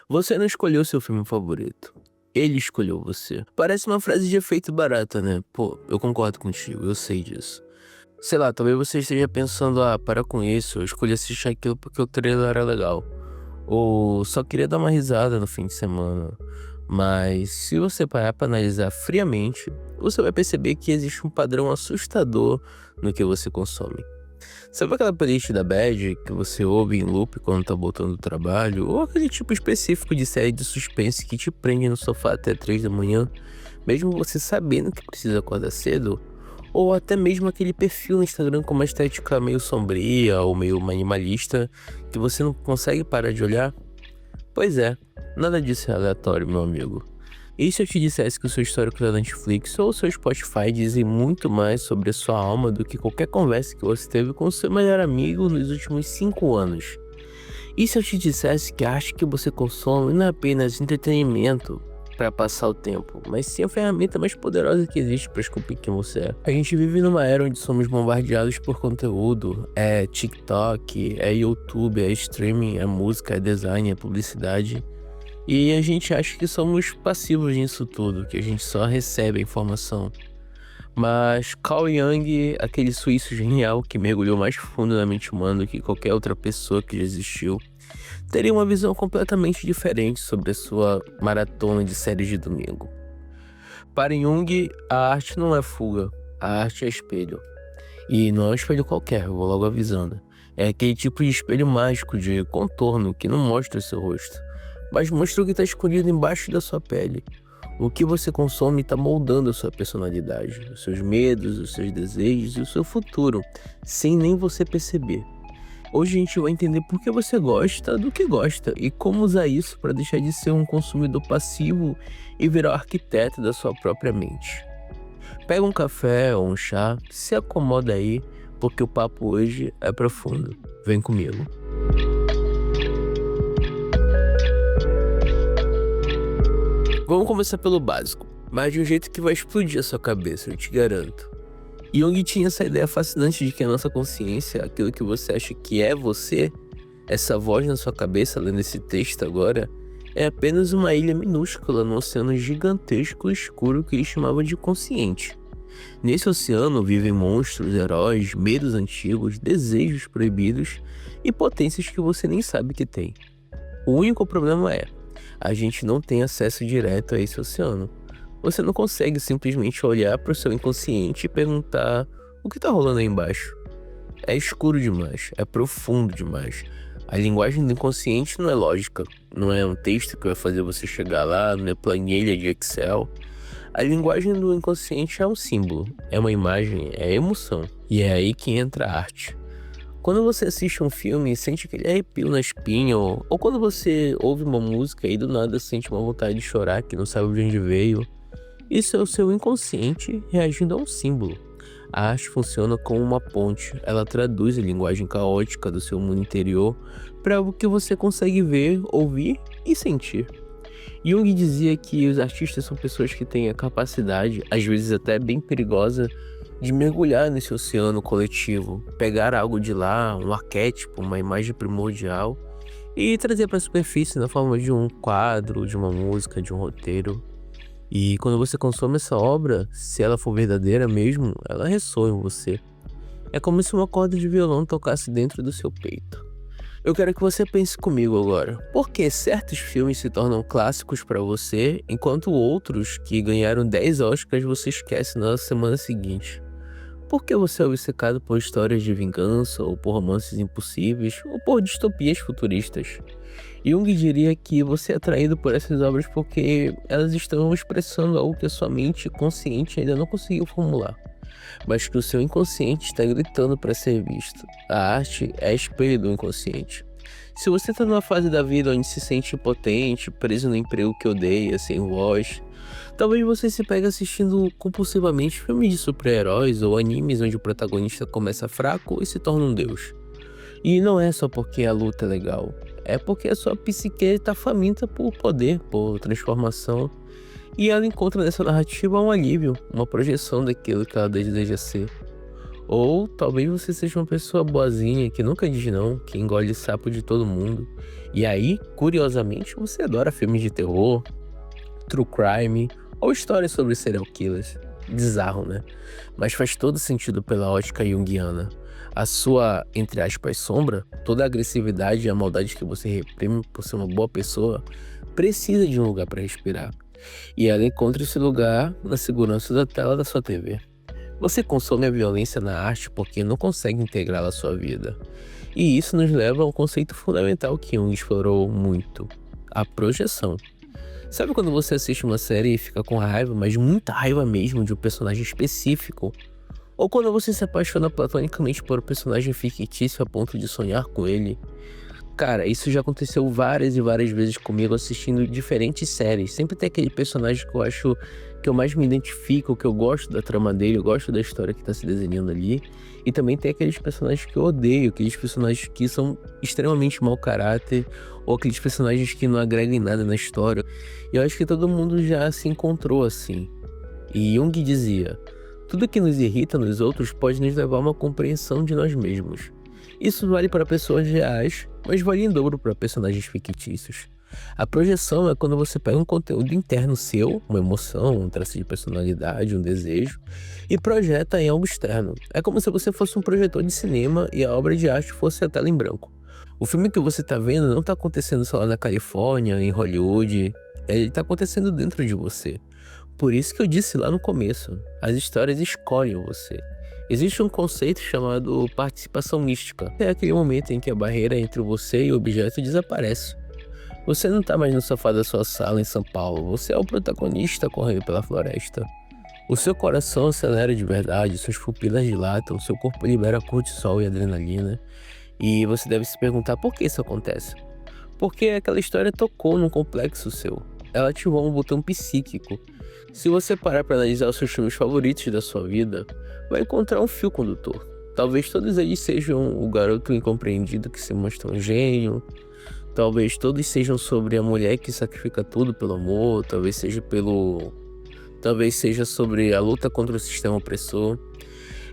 Você não escolheu seu filme favorito. Ele escolheu você. Parece uma frase de efeito barata, né? Pô, eu concordo contigo, eu sei disso. Sei lá, talvez você esteja pensando, para com isso, eu escolhi assistir aquilo porque o trailer era legal. Ou só queria dar uma risada no fim de semana. Mas se você parar pra analisar friamente, você vai perceber que existe um padrão assustador no que você consome. Sabe aquela playlist da Bad que você ouve em loop quando tá voltando do trabalho? Ou aquele tipo específico de série de suspense que te prende no sofá até 3 da manhã, mesmo você sabendo que precisa acordar cedo? Ou até mesmo aquele perfil no Instagram com uma estética meio sombria ou meio minimalista que você não consegue parar de olhar? Pois é, nada disso é aleatório, meu amigo. E se eu te dissesse que o seu histórico da Netflix ou o seu Spotify dizem muito mais sobre a sua alma do que qualquer conversa que você teve com o seu melhor amigo nos últimos 5 anos? E se eu te dissesse que a arte que você consome não é apenas entretenimento para passar o tempo, mas sim a ferramenta mais poderosa que existe para descobrir quem você é? A gente vive numa era onde somos bombardeados por conteúdo, é TikTok, é YouTube, é streaming, é música, é design, é publicidade. E a gente acha que somos passivos nisso tudo, que a gente só recebe a informação. Mas Carl Jung, aquele suíço genial que mergulhou mais fundo na mente humana do que qualquer outra pessoa que já existiu, teria uma visão completamente diferente sobre a sua maratona de séries de domingo. Para Jung, a arte não é fuga, a arte é espelho. E não é um espelho qualquer, eu vou logo avisando. É aquele tipo de espelho mágico de contorno que não mostra o seu rosto, mas mostra o que está escondido embaixo da sua pele. O que você consome está moldando a sua personalidade, os seus medos, os seus desejos e o seu futuro, sem nem você perceber. Hoje a gente vai entender por que você gosta do que gosta e como usar isso para deixar de ser um consumidor passivo e virar o arquiteto da sua própria mente. Pega um café ou um chá, se acomoda aí, porque o papo hoje é profundo. Vem comigo. Vamos começar pelo básico, mas de um jeito que vai explodir a sua cabeça, eu te garanto. Jung tinha essa ideia fascinante de que a nossa consciência, aquilo que você acha que é você, essa voz na sua cabeça lendo esse texto agora, é apenas uma ilha minúscula no oceano gigantesco e escuro que ele chamava de consciente. Nesse oceano vivem monstros, heróis, medos antigos, desejos proibidos e potências que você nem sabe que tem. O único problema é, a gente não tem acesso direto a esse oceano. Você não consegue simplesmente olhar para o seu inconsciente e perguntar o que está rolando aí embaixo. É escuro demais, é profundo demais. A linguagem do inconsciente não é lógica, não é um texto que vai fazer você chegar lá, não é planilha de Excel. A linguagem do inconsciente é um símbolo, é uma imagem, é emoção. E é aí que entra a arte. Quando você assiste um filme e sente aquele arrepio na espinha, ou quando você ouve uma música e do nada sente uma vontade de chorar que não sabe de onde veio, isso é o seu inconsciente reagindo a um símbolo. A arte funciona como uma ponte, ela traduz a linguagem caótica do seu mundo interior para algo que você consegue ver, ouvir e sentir. Jung dizia que os artistas são pessoas que têm a capacidade, às vezes até bem perigosa, de mergulhar nesse oceano coletivo, pegar algo de lá, um arquétipo, uma imagem primordial, e trazer para a superfície na forma de um quadro, de uma música, de um roteiro. E quando você consome essa obra, se ela for verdadeira mesmo, ela ressoa em você. É como se uma corda de violão tocasse dentro do seu peito. Eu quero que você pense comigo agora. Por que certos filmes se tornam clássicos pra você, enquanto outros que ganharam 10 Oscars você esquece na semana seguinte? Por que você é obcecado por histórias de vingança, ou por romances impossíveis, ou por distopias futuristas? Jung diria que você é atraído por essas obras porque elas estão expressando algo que a sua mente consciente ainda não conseguiu formular, mas que o seu inconsciente está gritando para ser visto. A arte é espelho do inconsciente. Se você está numa fase da vida onde se sente impotente, preso no emprego que odeia, sem voz, talvez você se pegue assistindo compulsivamente filmes de super-heróis ou animes onde o protagonista começa fraco e se torna um deus. E não é só porque a luta é legal, é porque a sua psique está faminta por poder, por transformação, e ela encontra nessa narrativa um alívio, uma projeção daquilo que ela deseja ser. Ou talvez você seja uma pessoa boazinha que nunca diz não, que engole sapo de todo mundo E aí, curiosamente, você adora filmes de terror, true crime ou histórias sobre serial killers. Bizarro, né? Mas faz todo sentido pela ótica junguiana. A sua, entre aspas, sombra, toda a agressividade e a maldade que você reprime por ser uma boa pessoa, precisa de um lugar para respirar. E ela encontra esse lugar na segurança da tela da sua TV. Você consome a violência na arte porque não consegue integrá-la à sua vida. E isso nos leva a um conceito fundamental que Jung explorou muito: a projeção. Sabe quando você assiste uma série e fica com raiva, mas muita raiva mesmo de um personagem específico? Ou quando você se apaixona platonicamente por um personagem fictício a ponto de sonhar com ele? Cara, isso já aconteceu várias e várias vezes comigo assistindo diferentes séries. Sempre tem aquele personagem que eu acho que eu mais me identifico, que eu gosto da trama dele, eu gosto da história que tá se desenhando ali. E também tem aqueles personagens que eu odeio, aqueles personagens que são extremamente mau caráter, ou aqueles personagens que não agregam em nada na história. E eu acho que todo mundo já se encontrou assim. E Jung dizia: tudo que nos irrita nos outros pode nos levar a uma compreensão de nós mesmos. Isso vale para pessoas reais, mas vale em dobro para personagens fictícios. A projeção é quando você pega um conteúdo interno seu, uma emoção, um traço de personalidade, um desejo, e projeta em algo externo. É como se você fosse um projetor de cinema e a obra de arte fosse a tela em branco. O filme que você está vendo não está acontecendo só lá na Califórnia, em Hollywood, ele está acontecendo dentro de você. Por isso que eu disse lá no começo, as histórias escolhem você. Existe um conceito chamado participação mística. É aquele momento em que a barreira entre você e o objeto desaparece. Você não está mais no sofá da sua sala em São Paulo, você é o protagonista correndo pela floresta. O seu coração acelera de verdade, suas pupilas dilatam, seu corpo libera cortisol e adrenalina. E você deve se perguntar por que isso acontece. Porque aquela história tocou num complexo seu. Ela ativou um botão psíquico. Se você parar para analisar os seus filmes favoritos da sua vida, vai encontrar um fio condutor. Talvez todos eles sejam o garoto incompreendido que se mostra um gênio. Talvez todos sejam sobre a mulher que sacrifica tudo pelo amor. Talvez seja sobre a luta contra o sistema opressor.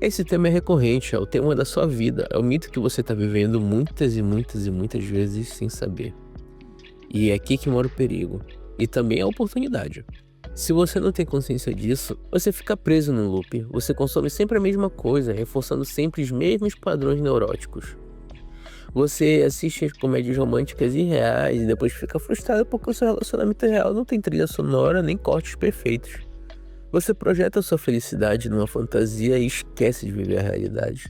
Esse tema é recorrente, é o tema da sua vida. É o mito que você está vivendo muitas e muitas e muitas vezes sem saber. E é aqui que mora o perigo. E também a oportunidade. Se você não tem consciência disso, você fica preso num loop. Você consome sempre a mesma coisa, reforçando sempre os mesmos padrões neuróticos. Você assiste comédias românticas irreais e depois fica frustrado porque o seu relacionamento real não tem trilha sonora nem cortes perfeitos. Você projeta sua felicidade numa fantasia e esquece de viver a realidade.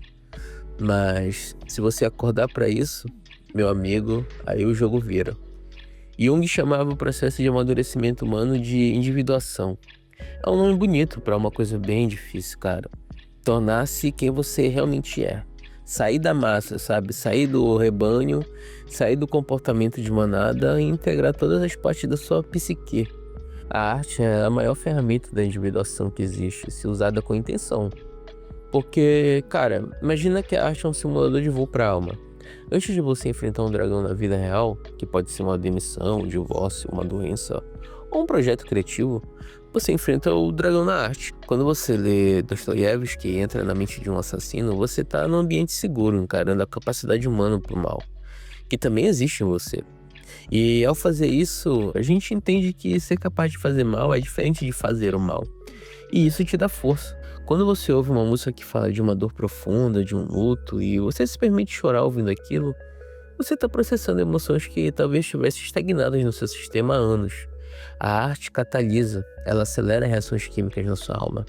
Mas se você acordar para isso, meu amigo, aí o jogo vira. Jung chamava o processo de amadurecimento humano de individuação. É um nome bonito para uma coisa bem difícil, cara. Tornar-se quem você realmente é. Sair da massa, sabe? Sair do rebanho, sair do comportamento de manada e integrar todas as partes da sua psique. A arte é a maior ferramenta da individuação que existe, se usada com intenção. Porque, cara, imagina que a arte é um simulador de voo para a alma. Antes de você enfrentar um dragão na vida real, que pode ser uma demissão, um divórcio, uma doença ou um projeto criativo, você enfrenta o dragão na arte. Quando você lê Dostoiévski e entra na mente de um assassino, você está num ambiente seguro, encarando a capacidade humana pro mal, que também existe em você. E ao fazer isso, a gente entende que ser capaz de fazer mal é diferente de fazer o mal. E isso te dá força. Quando você ouve uma música que fala de uma dor profunda, de um luto, e você se permite chorar ouvindo aquilo, você está processando emoções que talvez estivessem estagnadas no seu sistema há anos. A arte catalisa, ela acelera reações químicas na sua alma.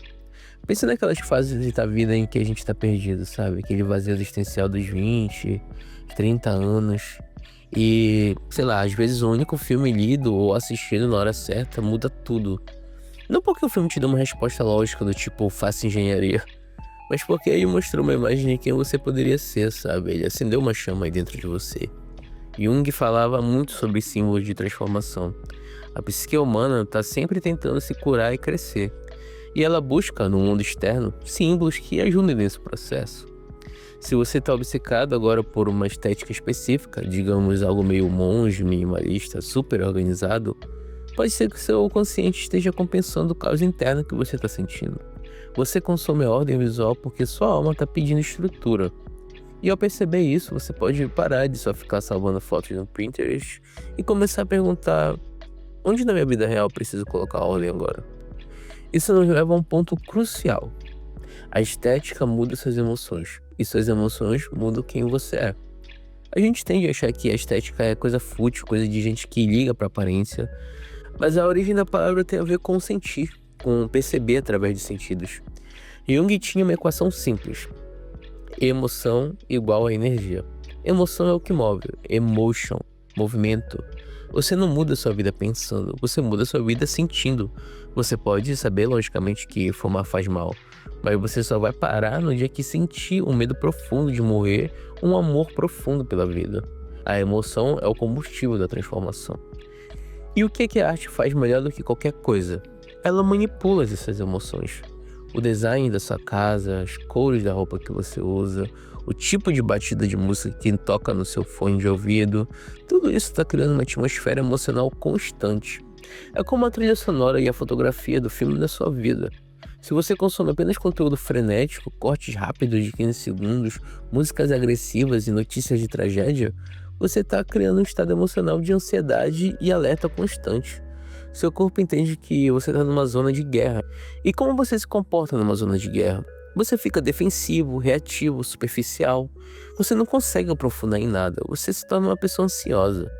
Pense naquelas fases da vida em que a gente está perdido, sabe? Aquele vazio existencial dos 20, 30 anos. E, sei lá, às vezes o único filme lido ou assistido na hora certa muda tudo. Não porque o filme te deu uma resposta lógica do tipo, faça engenharia, mas porque ele mostrou uma imagem de quem você poderia ser, sabe? Ele acendeu uma chama aí dentro de você. Jung falava muito sobre símbolos de transformação. A psique humana está sempre tentando se curar e crescer. E ela busca, no mundo externo, símbolos que ajudem nesse processo. Se você está obcecado agora por uma estética específica, digamos algo meio monge, minimalista, super organizado, pode ser que o seu consciente esteja compensando o caos interno que você está sentindo. Você consome a ordem visual porque sua alma está pedindo estrutura. E ao perceber isso, você pode parar de só ficar salvando fotos no Pinterest e começar a perguntar: onde na minha vida real eu preciso colocar ordem agora? Isso nos leva a um ponto crucial. A estética muda suas emoções, e suas emoções mudam quem você é. A gente tende a achar que a estética é coisa fútil, coisa de gente que liga pra aparência, mas a origem da palavra tem a ver com sentir, com perceber através de sentidos. Jung tinha uma equação simples: emoção igual a energia. Emoção é o que move, emotion, movimento. Você não muda sua vida pensando, você muda sua vida sentindo. Você pode saber, logicamente, que fumar faz mal, mas você só vai parar no dia que sentir um medo profundo de morrer, um amor profundo pela vida. A emoção é o combustível da transformação. E o que a arte faz melhor do que qualquer coisa? Ela manipula essas emoções. O design da sua casa, as cores da roupa que você usa, o tipo de batida de música que toca no seu fone de ouvido, tudo isso está criando uma atmosfera emocional constante. É como a trilha sonora e a fotografia do filme da sua vida. Se você consome apenas conteúdo frenético, cortes rápidos de 15 segundos, músicas agressivas e notícias de tragédia, você está criando um estado emocional de ansiedade e alerta constante. Seu corpo entende que você está numa zona de guerra. E como você se comporta numa zona de guerra? Você fica defensivo, reativo, superficial. Você não consegue aprofundar em nada. Você se torna uma pessoa ansiosa.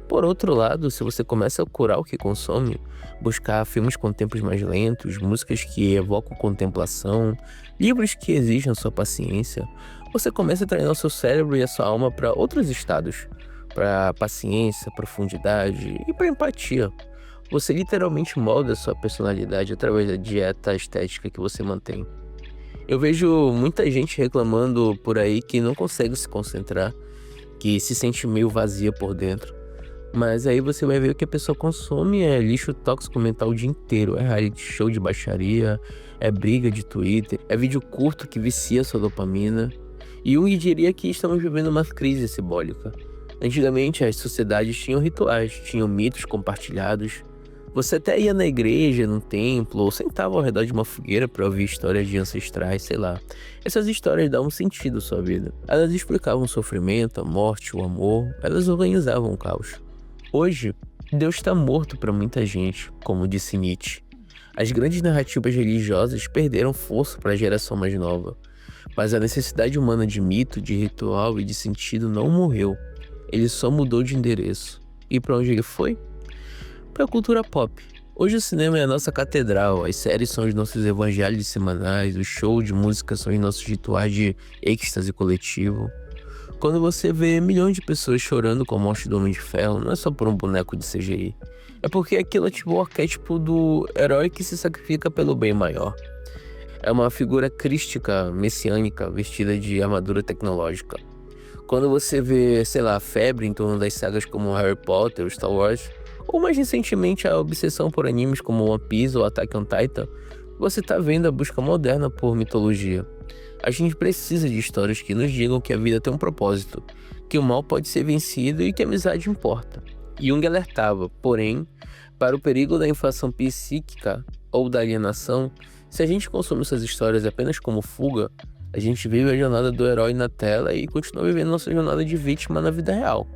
Por outro lado, se você começa a curar o que consome, buscar filmes com tempos mais lentos, músicas que evocam contemplação, livros que exijam sua paciência, você começa a treinar o seu cérebro e a sua alma para outros estados, para paciência, profundidade e para empatia. Você literalmente molda sua personalidade através da dieta estética que você mantém. Eu vejo muita gente reclamando por aí que não consegue se concentrar, que se sente meio vazia por dentro. Mas aí você vai ver o que a pessoa consome é lixo tóxico mental o dia inteiro. É reality show de baixaria, é briga de Twitter, é vídeo curto que vicia sua dopamina. E Jung diria que estamos vivendo uma crise simbólica. Antigamente as sociedades tinham rituais, tinham mitos compartilhados. Você até ia na igreja, num templo, ou sentava ao redor de uma fogueira para ouvir histórias de ancestrais, sei lá. Essas histórias davam sentido à sua vida. Elas explicavam o sofrimento, a morte, o amor, elas organizavam o caos. Hoje, Deus está morto para muita gente, como disse Nietzsche. As grandes narrativas religiosas perderam força para a geração mais nova. Mas a necessidade humana de mito, de ritual e de sentido não morreu. Ele só mudou de endereço. E para onde ele foi? Para a cultura pop. Hoje o cinema é a nossa catedral, as séries são os nossos evangelhos semanais, os shows de música são os nossos rituais de êxtase coletivo. Quando você vê milhões de pessoas chorando com a morte do Homem de Ferro, não é só por um boneco de CGI. É porque aquilo ativou o arquétipo do herói que se sacrifica pelo bem maior. É uma figura crística, messiânica, vestida de armadura tecnológica. Quando você vê, sei lá, a febre em torno das sagas como Harry Potter, Star Wars, ou mais recentemente a obsessão por animes como One Piece ou Attack on Titan, você tá vendo a busca moderna por mitologia. A gente precisa de histórias que nos digam que a vida tem um propósito, que o mal pode ser vencido e que a amizade importa. Jung alertava, porém, para o perigo da inflação psíquica ou da alienação. Se a gente consome essas histórias apenas como fuga, a gente vive a jornada do herói na tela e continua vivendo nossa jornada de vítima na vida real.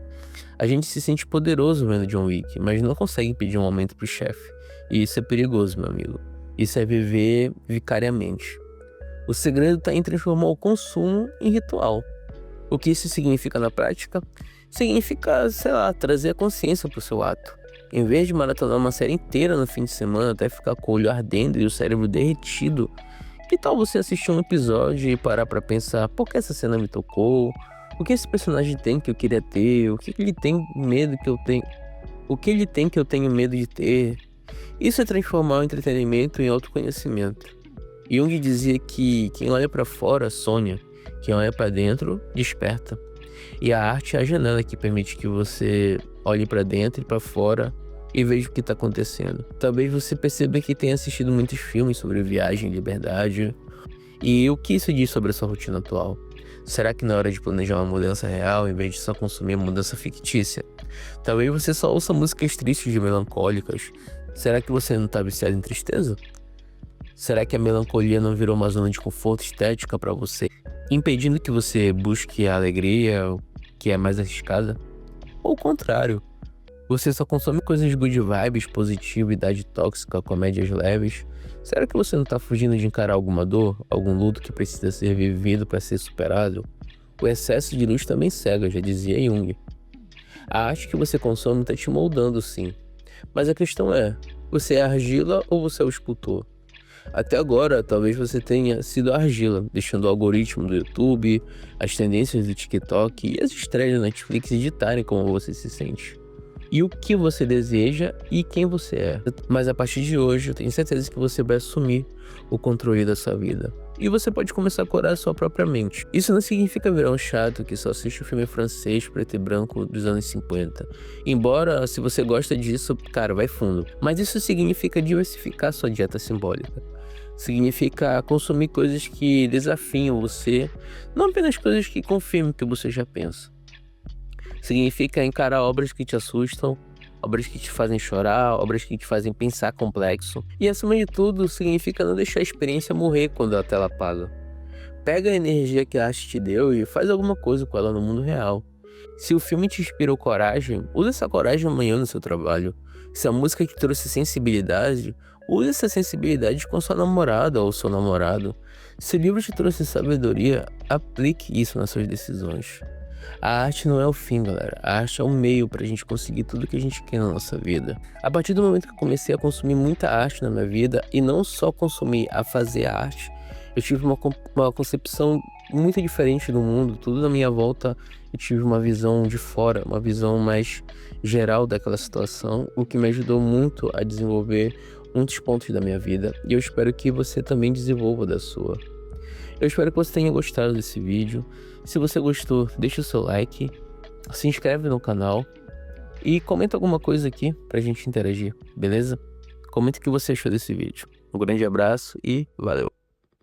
A gente se sente poderoso vendo John Wick, mas não consegue pedir um aumento pro chefe. E isso é perigoso, meu amigo. Isso é viver vicariamente. O segredo está em transformar o consumo em ritual. O que isso significa na prática? Significa, sei lá, trazer a consciência pro seu ato. Em vez de maratonar uma série inteira no fim de semana até ficar com o olho ardendo e o cérebro derretido, que tal você assistir um episódio e parar pra pensar: por que essa cena me tocou? O que esse personagem tem que eu queria ter? O que ele tem medo que eu tenho? O que ele tem que eu tenho medo de ter? Isso é transformar o entretenimento em autoconhecimento. Jung dizia que quem olha pra fora sonha, quem olha pra dentro desperta. E a arte é a janela que permite que você olhe pra dentro e pra fora e veja o que tá acontecendo. Talvez você perceba que tenha assistido muitos filmes sobre viagem e liberdade. E o que isso diz sobre a sua rotina atual? Será que na hora de planejar uma mudança real, em vez de só consumir uma mudança fictícia? Talvez você só ouça músicas tristes e melancólicas. Será que você não tá viciado em tristeza? Será que a melancolia não virou uma zona de conforto estética para você, impedindo que você busque a alegria, que é mais arriscada? Ou o contrário, você só consome coisas good vibes, positividade tóxica, comédias leves? Será que você não tá fugindo de encarar alguma dor, algum luto que precisa ser vivido para ser superado? O excesso de luz também cega, já dizia Jung. A arte que você consome está te moldando, sim. Mas a questão é, você é argila ou você é o escultor? Até agora, talvez você tenha sido argila, deixando o algoritmo do YouTube, as tendências do TikTok e as estreias da Netflix ditarem como você se sente. E o que você deseja e quem você é. Mas a partir de hoje, eu tenho certeza que você vai assumir o controle da sua vida. E você pode começar a curar a sua própria mente. Isso não significa virar um chato que só assiste o filme francês preto e branco dos anos 50. Embora, se você gosta disso, cara, vai fundo. Mas isso significa diversificar sua dieta simbólica. Significa consumir coisas que desafiam você, não apenas coisas que confirmam o que você já pensa. Significa encarar obras que te assustam, obras que te fazem chorar, obras que te fazem pensar complexo. E acima de tudo, significa não deixar a experiência morrer quando a tela apaga. Pega a energia que a arte te deu e faz alguma coisa com ela no mundo real. Se o filme te inspirou coragem, use essa coragem amanhã no seu trabalho. Se a música te trouxe sensibilidade, use essa sensibilidade com sua namorada ou seu namorado. Se o livro te trouxe sabedoria, aplique isso nas suas decisões. A arte não é o fim, galera. A arte é um meio pra gente conseguir tudo que a gente quer na nossa vida. A partir do momento que eu comecei a consumir muita arte na minha vida, e não só consumir, a fazer arte, eu tive uma concepção muito diferente do mundo. Tudo na minha volta, eu tive uma visão de fora, uma visão mais geral daquela situação, o que me ajudou muito a desenvolver muitos pontos da minha vida. E eu espero que você também desenvolva da sua. Eu espero que você tenha gostado desse vídeo. Se você gostou, deixa o seu like, se inscreve no canal e comenta alguma coisa aqui pra gente interagir, beleza? Comenta o que você achou desse vídeo. Um grande abraço e valeu!